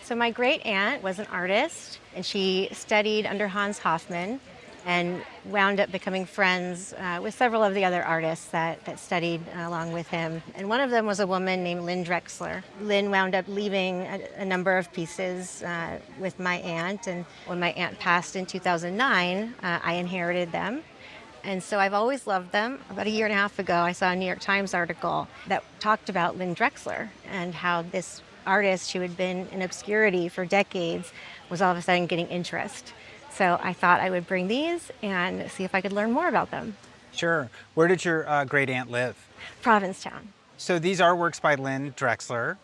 So my great aunt was an artist, and she studied under Hans Hofmann and wound up becoming friends with several of the other artists that studied along with him. And one of them was a woman named Lynne Drexler. Lynn wound up leaving a number of pieces with my aunt, and when my aunt passed in 2009, I inherited them. And so I've always loved them. About a year and a half ago, I saw a New York Times article that talked about Lynn Drexler and how this artist who had been in obscurity for decades was all of a sudden getting interest. So I thought I would bring these and see if I could learn more about them. Sure. Where did your great aunt live? Provincetown. So these are works by Lynn Drexler.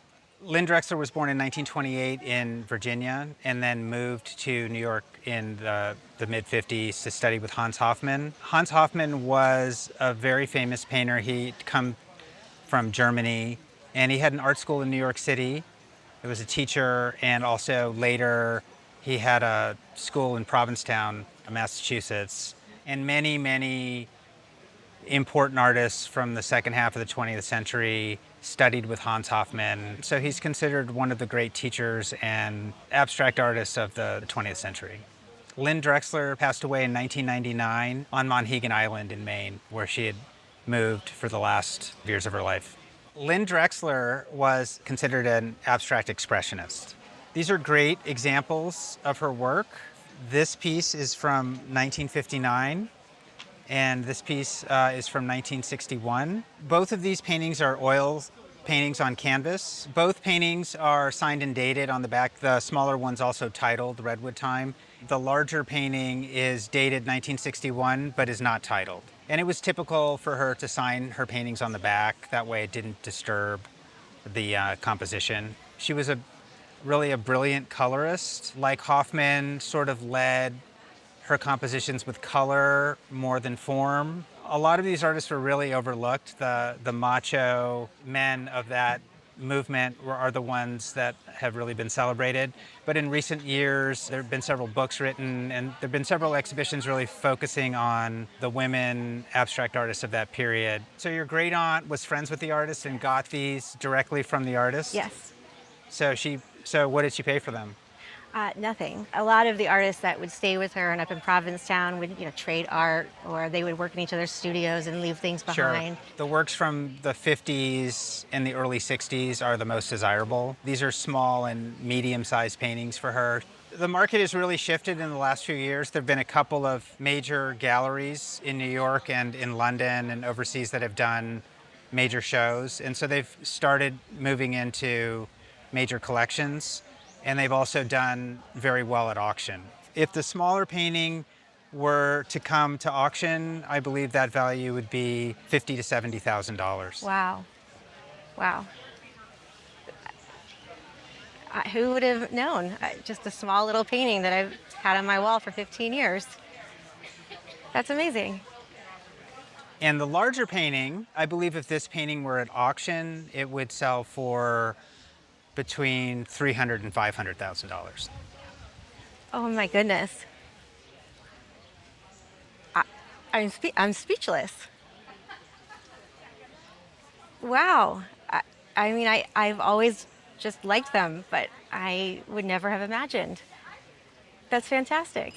Lynn Drexler was born in 1928 in Virginia and then moved to New York in the mid-50s to study with Hans Hofmann. Hans Hofmann was a very famous painter. He'd come from Germany, and he had an art school in New York City. He was a teacher, and also later he had a school in Provincetown, Massachusetts. And many, many important artists from the second half of the 20th century studied with Hans Hofmann. So he's considered one of the great teachers and abstract artists of the 20th century. Lynn Drexler passed away in 1999 on Monhegan Island in Maine, where she had moved for the last years of her life. Lynn Drexler was considered an abstract expressionist. These are great examples of her work. This piece is from 1959, and this piece is from 1961. Both of these paintings are oil paintings on canvas. Both paintings are signed and dated on the back. The smaller one's also titled Redwood Time. The larger painting is dated 1961, but is not titled. And it was typical for her to sign her paintings on the back. That way it didn't disturb the composition. She was really a brilliant colorist. Like Hofmann, sort of led her compositions with color more than form. A lot of these artists were really overlooked. The macho men of that movement are the ones that have really been celebrated. But in recent years, there have been several books written, and there have been several exhibitions really focusing on the women abstract artists of that period. So your great aunt was friends with the artist and got these directly from the artist? Yes. So what did she pay for them? Nothing. A lot of the artists that would stay with her and up in Provincetown would, trade art, or they would work in each other's studios and leave things behind. Sure. The works from the 50s and the early 60s are the most desirable. These are small and medium-sized paintings for her. The market has really shifted in the last few years. There have been a couple of major galleries in New York and in London and overseas that have done major shows, and so they've started moving into major collections. And they've also done very well at auction. If the smaller painting were to come to auction, I believe that value would be $50,000 to $70,000. Wow. Wow. Who would have known? Just a small little painting that I've had on my wall for 15 years. That's amazing. And the larger painting, I believe if this painting were at auction, it would sell for between $300,000 and $500,000. Oh my goodness. I'm speechless. Wow. I've always just liked them, but I would never have imagined. That's fantastic.